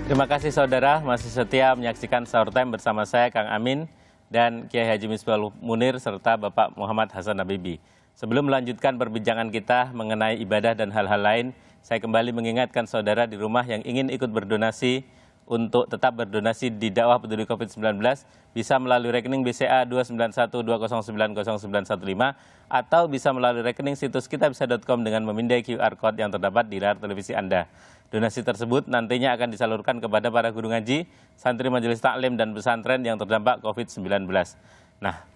Terima kasih saudara masih setia menyaksikan Sahur Time bersama saya Kang Amin dan Kiai Haji Misbahul Munir serta Bapak Muhammad Hasan Habibie. Sebelum melanjutkan perbincangan kita mengenai ibadah dan hal-hal lain, saya kembali mengingatkan saudara di rumah yang ingin ikut berdonasi untuk tetap berdonasi di dakwah peduli COVID-19 bisa melalui rekening BCA 29120900915 atau bisa melalui rekening situs kitabisa.com dengan memindai QR Code yang terdapat di layar televisi Anda. Donasi tersebut nantinya akan disalurkan kepada para guru ngaji, santri majelis taklim dan pesantren yang terdampak COVID-19. Nah,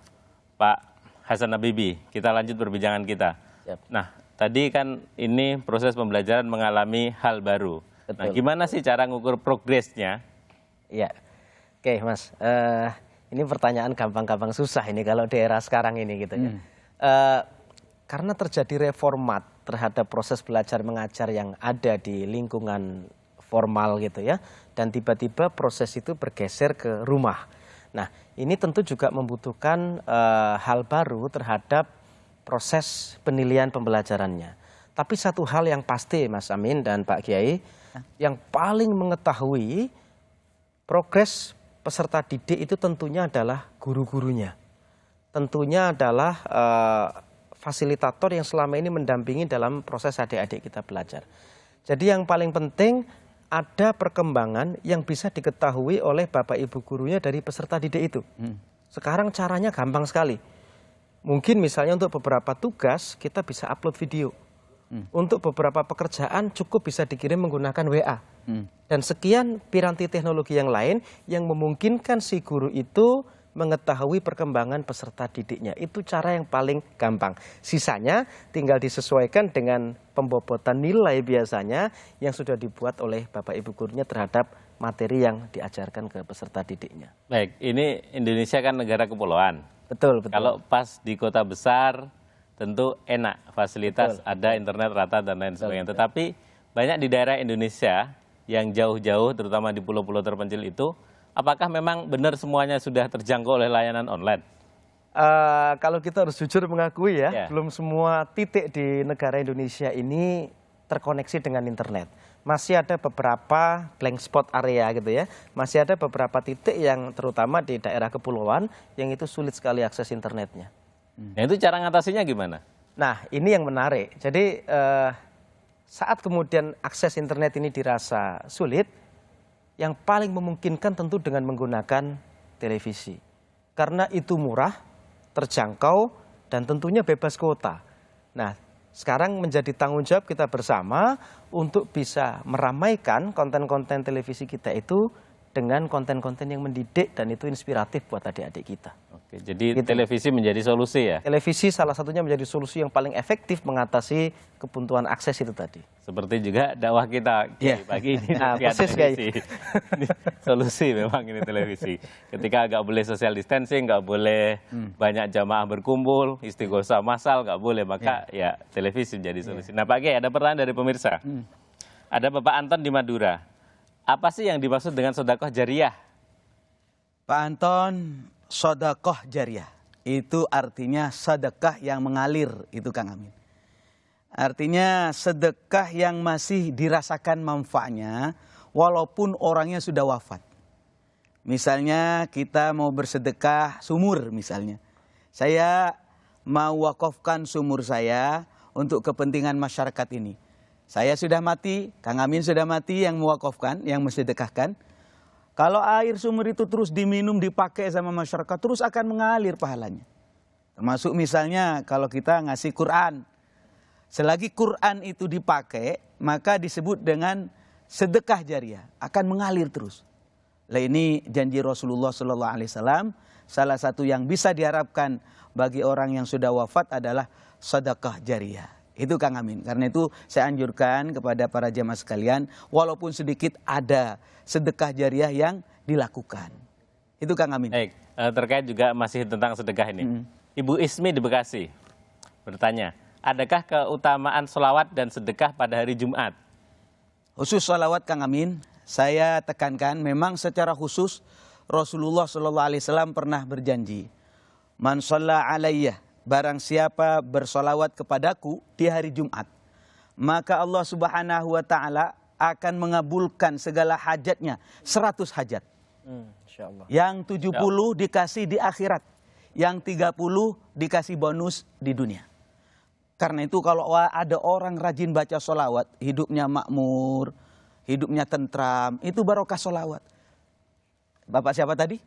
Pak Hasan Habibie, kita lanjut perbincangan kita. Yep. Nah, tadi kan ini proses pembelajaran mengalami hal baru. Betul. Nah, gimana sih cara ngukur progresnya? Iya, oke Mas. Ini pertanyaan gampang-gampang susah ini kalau di era sekarang ini gitu ya. Karena terjadi reformat terhadap proses belajar mengajar yang ada di lingkungan formal gitu ya, dan tiba-tiba proses itu bergeser ke rumah. Nah, ini tentu juga membutuhkan hal baru terhadap proses penilaian pembelajarannya. Tapi satu hal yang pasti Mas Amin dan Pak Kiai, yang paling mengetahui progres peserta didik itu tentunya adalah guru-gurunya. Tentunya adalah fasilitator yang selama ini mendampingi dalam proses adik-adik kita belajar. Jadi yang paling penting ada perkembangan yang bisa diketahui oleh Bapak Ibu gurunya dari peserta didik itu. Sekarang caranya gampang sekali. Mungkin misalnya untuk beberapa tugas kita bisa upload video. Untuk beberapa pekerjaan cukup bisa dikirim menggunakan WA. Dan sekian piranti teknologi yang lain yang memungkinkan si guru itu mengetahui perkembangan peserta didiknya. Itu cara yang paling gampang. Sisanya tinggal disesuaikan dengan pembobotan nilai biasanya yang sudah dibuat oleh Bapak Ibu gurunya terhadap materi yang diajarkan ke peserta didiknya. Baik, ini Indonesia kan negara kepulauan. Betul, betul. Kalau pas di kota besar tentu enak, fasilitas Betul. ada, internet rata dan lain sebagainya. Tetapi banyak di daerah Indonesia yang jauh-jauh terutama di pulau-pulau terpencil itu, apakah memang benar semuanya sudah terjangkau oleh layanan online? Kalau kita harus jujur mengakui ya, belum semua titik di negara Indonesia ini terkoneksi dengan internet. Masih ada beberapa blank spot area gitu ya. Masih ada beberapa titik yang terutama di daerah kepulauan yang itu sulit sekali akses internetnya. Nah, itu cara ngatasinya gimana? Nah, ini yang menarik. Jadi saat kemudian akses internet ini dirasa sulit, yang paling memungkinkan tentu dengan menggunakan televisi. Karena itu murah, terjangkau, dan tentunya bebas kuota. Nah, sekarang menjadi tanggung jawab kita bersama untuk bisa meramaikan konten-konten televisi kita itu dengan konten-konten yang mendidik dan itu inspiratif buat adik-adik kita. Oke, jadi gitu. Televisi menjadi solusi ya? Televisi salah satunya menjadi solusi yang paling efektif mengatasi kebuntuan akses itu tadi. Seperti juga dakwah kita pagi ini. Nah, persis televisi. Ini solusi memang ini televisi. Ketika nggak boleh social distancing, nggak boleh banyak jamaah berkumpul, istighosah massal nggak boleh, maka ya televisi menjadi solusi. Nah Pak Kiai, ada pertanyaan dari pemirsa. Ada Bapak Anton di Madura. Apa sih yang dimaksud dengan sedekah jariah? Pak Anton, sedekah jariah itu artinya sedekah yang mengalir, itu Kang Amin. Artinya sedekah yang masih dirasakan manfaatnya walaupun orangnya sudah wafat. Misalnya kita mau bersedekah sumur misalnya. Saya mau wakafkan sumur saya untuk kepentingan masyarakat ini. Saya sudah mati, Kang Amin sudah mati yang mewakafkan, yang mensedekahkan. Kalau air sumur itu terus diminum, dipakai sama masyarakat, terus akan mengalir pahalanya. Termasuk misalnya kalau kita ngasih Quran. Selagi Quran itu dipakai, maka disebut dengan sedekah jariah, akan mengalir terus. Nah, ini janji Rasulullah SAW, salah satu yang bisa diharapkan bagi orang yang sudah wafat adalah sedekah jariah. Itu Kang Amin. Karena itu saya anjurkan kepada para jamaah sekalian, walaupun sedikit ada sedekah jariah yang dilakukan. Itu Kang Amin. Baik, terkait juga masih tentang sedekah ini. Ibu Ismi di Bekasi bertanya, adakah keutamaan sholawat dan sedekah pada hari Jumat? Khusus sholawat Kang Amin, saya tekankan memang secara khusus Rasulullah SAW pernah berjanji, man shalla alayya, barang siapa bersolawat kepadaku di hari Jumat, maka Allah Subhanahu wa Ta'ala akan mengabulkan segala hajatnya 100 hajat. Insya Allah. Yang 70 dikasih di akhirat. Yang 30 dikasih bonus di dunia. Karena itu kalau ada orang rajin baca sholawat, hidupnya makmur, hidupnya tentram, itu barokah sholawat. Bapak siapa tadi?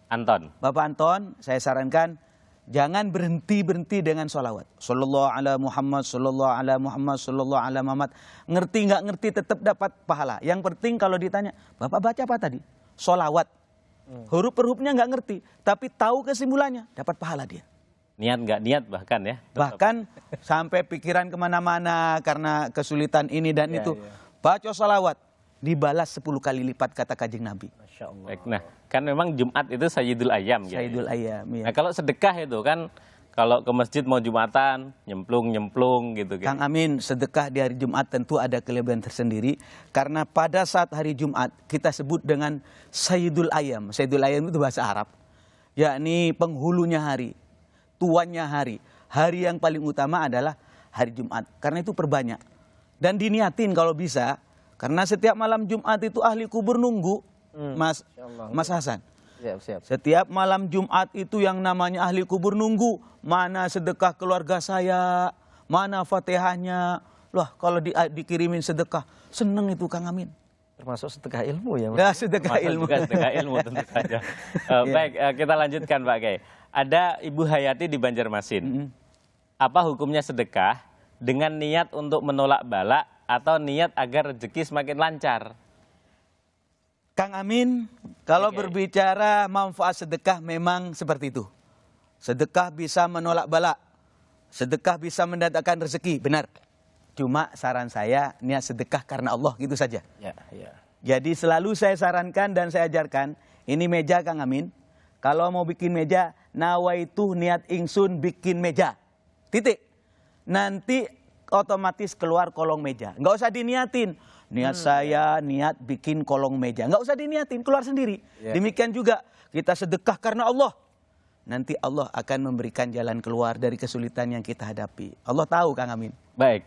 Anton. Bapak Anton, saya sarankan jangan berhenti dengan sholawat. Sallallahu ala Muhammad, sallallahu ala Muhammad, sallallahu ala Muhammad. Ngerti nggak ngerti tetap dapat pahala. Yang penting kalau ditanya, Bapak baca apa tadi? Sholawat. Huruf per hurufnya nggak ngerti, tapi tahu kesimpulannya, dapat pahala dia. Niat nggak niat bahkan ya. Bahkan sampai pikiran kemana-mana karena kesulitan ini dan itu. Baca sholawat, dibalas 10 kali lipat kata Kanjeng Nabi. Masya Allah. Baik, nah kan memang Jumat itu Sayyidul Ayyam. Sayyidul Ayyam. Nah kalau sedekah itu kan, kalau ke masjid mau Jumatan, nyemplung gitu. Kang Amin, sedekah di hari Jumat tentu ada kelebihan tersendiri. Karena pada saat hari Jumat kita sebut dengan Sayyidul Ayyam. Sayyidul Ayyam itu bahasa Arab. Yakni penghulunya hari, tuannya hari. Hari yang paling utama adalah hari Jumat. Karena itu perbanyak. Dan diniatin kalau bisa. Karena setiap malam Jumat itu ahli kubur nunggu. Mas Hasan. Siap. Setiap malam Jumat itu yang namanya ahli kubur nunggu. Mana sedekah keluarga saya, mana fatihahnya. Loh kalau dikirimin sedekah, seneng itu Kang Amin. Termasuk sedekah ilmu ya, Mas? Ya, sedekah ilmu. Juga sedekah ilmu tentu saja. Baik, kita lanjutkan Pak Kiai. Ada Ibu Hayati di Banjarmasin. Apa hukumnya sedekah dengan niat untuk menolak bala atau niat agar rezeki semakin lancar? Kang Amin, kalau berbicara manfaat sedekah memang seperti itu. Sedekah bisa menolak bala. Sedekah bisa mendatangkan rezeki, benar. Cuma saran saya niat sedekah karena Allah gitu saja. Ya. Jadi selalu saya sarankan dan saya ajarkan, ini meja Kang Amin. Kalau mau bikin meja, nawaitu niat ingsun bikin meja. Titik. Nanti otomatis keluar kolong meja. Nggak usah diniatin. Niat saya, niat bikin kolong meja. Nggak usah diniatin, keluar sendiri. Demikian juga kita sedekah karena Allah. Nanti Allah akan memberikan jalan keluar dari kesulitan yang kita hadapi. Allah tahu Kang Amin. Baik,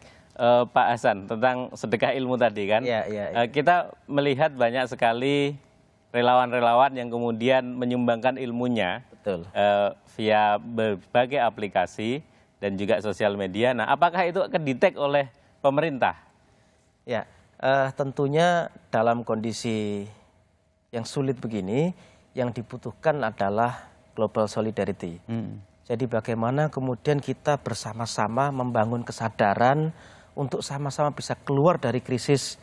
Pak Hasan, tentang sedekah ilmu tadi kan. Kita melihat banyak sekali relawan-relawan yang kemudian menyumbangkan ilmunya. Betul. Via berbagai aplikasi dan juga sosial media. Nah, apakah itu akan di-tag oleh pemerintah? Ya, tentunya dalam kondisi yang sulit begini, yang dibutuhkan adalah global solidarity. Jadi bagaimana kemudian kita bersama-sama membangun kesadaran untuk sama-sama bisa keluar dari krisis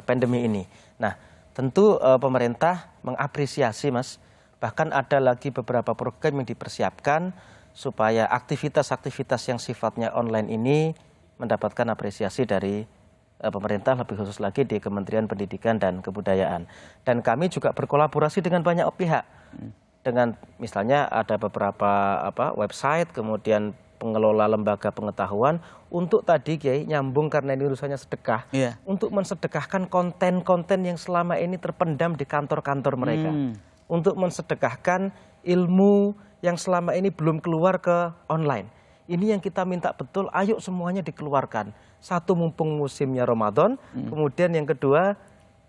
pandemi ini. Nah, tentu pemerintah mengapresiasi, Mas. Bahkan ada lagi beberapa program yang dipersiapkan supaya aktivitas-aktivitas yang sifatnya online ini mendapatkan apresiasi dari pemerintah, lebih khusus lagi di Kementerian Pendidikan dan Kebudayaan. Dan kami juga berkolaborasi dengan banyak pihak. Dengan misalnya ada beberapa website, kemudian pengelola lembaga pengetahuan untuk tadi Kiai nyambung karena ini urusannya sedekah, untuk mensedekahkan konten-konten yang selama ini terpendam di kantor-kantor mereka, untuk mensedekahkan ilmu yang selama ini belum keluar ke online. Ini yang kita minta betul, ayo semuanya dikeluarkan. Satu, mumpung musimnya Ramadan, kemudian yang kedua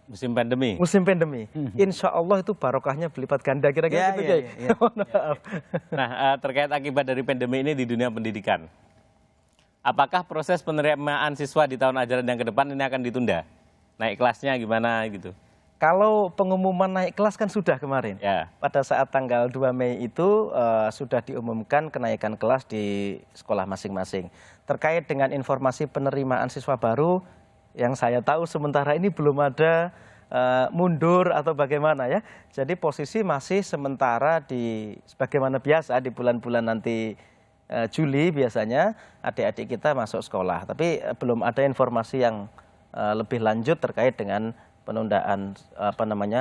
musim pandemi. Musim pandemi. Insya Allah itu barokahnya berlipat ganda, kira-kira gitu Kiai. Nah, terkait akibat dari pandemi ini di dunia pendidikan, apakah proses penerimaan siswa di tahun ajaran yang ke depan ini akan ditunda? Naik kelasnya gimana gitu? Kalau pengumuman naik kelas kan sudah kemarin. Pada saat tanggal 2 Mei itu sudah diumumkan kenaikan kelas di sekolah masing-masing. Terkait dengan informasi penerimaan siswa baru, yang saya tahu sementara ini belum ada mundur atau bagaimana ya. Jadi posisi masih sementara di sebagaimana biasa di bulan-bulan nanti Juli biasanya adik-adik kita masuk sekolah. Tapi belum ada informasi yang lebih lanjut terkait dengan penundaan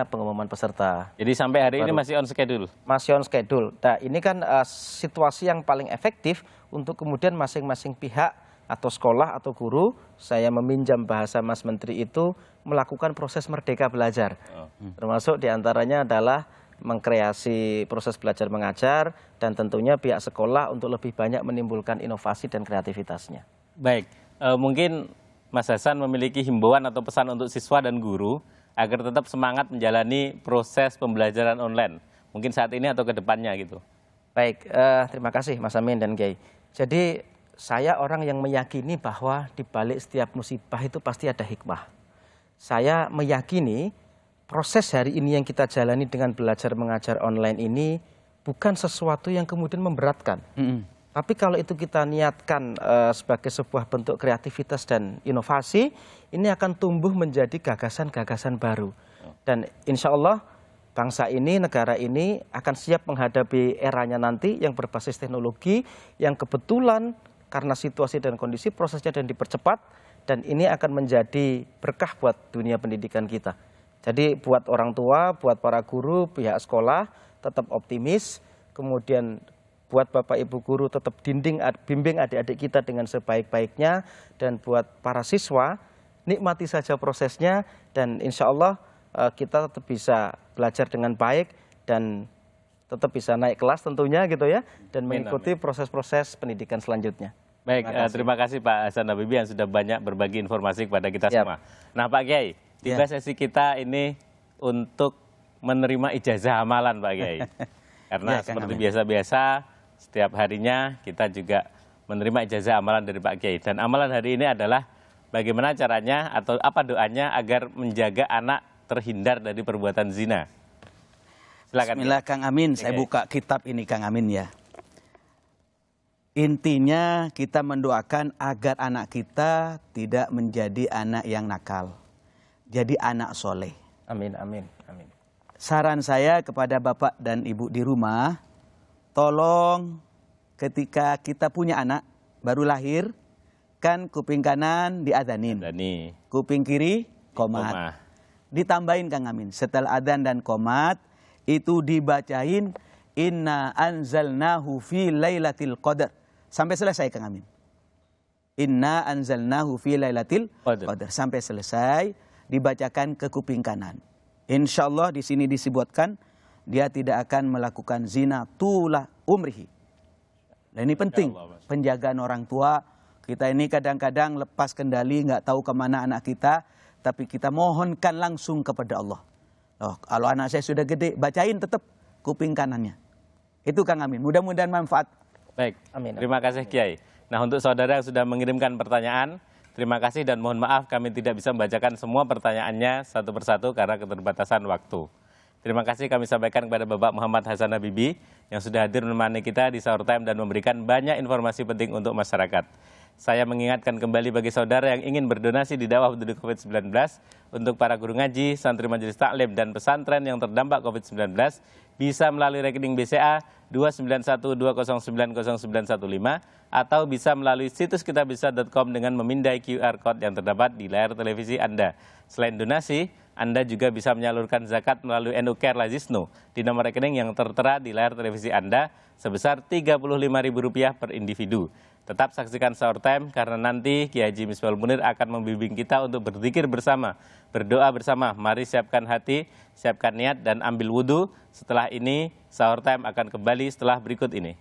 pengumuman peserta. Jadi sampai hari ini masih on schedule? Masih on schedule. Nah ini kan situasi yang paling efektif untuk kemudian masing-masing pihak atau sekolah atau guru, saya meminjam bahasa Mas Menteri itu, melakukan proses merdeka belajar. Termasuk diantaranya adalah mengkreasi proses belajar mengajar dan tentunya pihak sekolah untuk lebih banyak menimbulkan inovasi dan kreativitasnya. Baik, mungkin Mas Hasan memiliki himbauan atau pesan untuk siswa dan guru agar tetap semangat menjalani proses pembelajaran online? Mungkin saat ini atau ke depannya gitu. Baik, terima kasih Mas Amin dan Kiai. Jadi saya orang yang meyakini bahwa di balik setiap musibah itu pasti ada hikmah. Saya meyakini proses hari ini yang kita jalani dengan belajar mengajar online ini bukan sesuatu yang kemudian memberatkan. Tapi kalau itu kita niatkan sebagai sebuah bentuk kreativitas dan inovasi, ini akan tumbuh menjadi gagasan-gagasan baru. Dan insya Allah bangsa ini, negara ini akan siap menghadapi eranya nanti yang berbasis teknologi, yang kebetulan karena situasi dan kondisi prosesnya dan dipercepat, dan ini akan menjadi berkah buat dunia pendidikan kita. Jadi buat orang tua, buat para guru, pihak sekolah tetap optimis, kemudian buat Bapak Ibu guru tetap bimbing adik-adik kita dengan sebaik-baiknya, dan buat para siswa nikmati saja prosesnya, dan insya Allah kita tetap bisa belajar dengan baik dan tetap bisa naik kelas tentunya gitu ya, dan mengikuti proses-proses pendidikan selanjutnya. Baik, terima kasih Pak Hasan Habibie yang sudah banyak berbagi informasi kepada kita semua. Nah Pak Kiai, tiba sesi kita ini untuk menerima ijazah amalan Pak Kiai. Karena seperti biasa-biasa setiap harinya kita juga menerima ijazah amalan dari Pak Kiai. Dan amalan hari ini adalah bagaimana caranya atau apa doanya agar menjaga anak terhindar dari perbuatan zina. Silakan. Bismillah Kang Amin, saya buka kitab ini Kang Amin ya. Intinya kita mendoakan agar anak kita tidak menjadi anak yang nakal. Jadi anak soleh. Amin, amin, amin. Saran saya kepada Bapak dan Ibu di rumah, tolong ketika kita punya anak baru lahir, kan kuping kanan diadzanin, kuping kiri qomat. Ditambahin Kang Amin, setelah adzan dan qomat itu dibacain inna anzalnahu fi lailatul qadar sampai selesai Kang Amin. Inna anzalnahu fi lailatul qadar sampai selesai, dibacakan ke kuping kanan. Insya Allah di sini disebutkan dia tidak akan melakukan zina tula umrihi. Nah ini penting, penjagaan orang tua. Kita ini kadang-kadang lepas kendali, nggak tahu kemana anak kita, tapi kita mohonkan langsung kepada Allah. Oh, kalau anak saya sudah gede, bacain tetap kuping kanannya. Itu Kang Amin, mudah-mudahan manfaat. Baik, amin. Terima kasih Kiai. Nah untuk saudara yang sudah mengirimkan pertanyaan, terima kasih dan mohon maaf kami tidak bisa membacakan semua pertanyaannya satu persatu karena keterbatasan waktu. Terima kasih kami sampaikan kepada Bapak Muhammad Hasan Habibie yang sudah hadir menemani kita di Sahur Time dan memberikan banyak informasi penting untuk masyarakat. Saya mengingatkan kembali bagi saudara yang ingin berdonasi di dakwah penduduk COVID-19 untuk para guru ngaji, santri majelis taklim, dan pesantren yang terdampak COVID-19 bisa melalui rekening BCA 29120900915 atau bisa melalui situs kitabisa.com dengan memindai QR Code yang terdapat di layar televisi Anda. Selain donasi, Anda juga bisa menyalurkan zakat melalui Endocare Lazisno di nomor rekening yang tertera di layar televisi Anda sebesar Rp35.000 per individu. Tetap saksikan Sahur Time karena nanti Kiai Haji Misbahul Munir akan membimbing kita untuk berzikir bersama, berdoa bersama. Mari siapkan hati, siapkan niat dan ambil wudhu. Setelah ini Sahur Time akan kembali setelah berikut ini.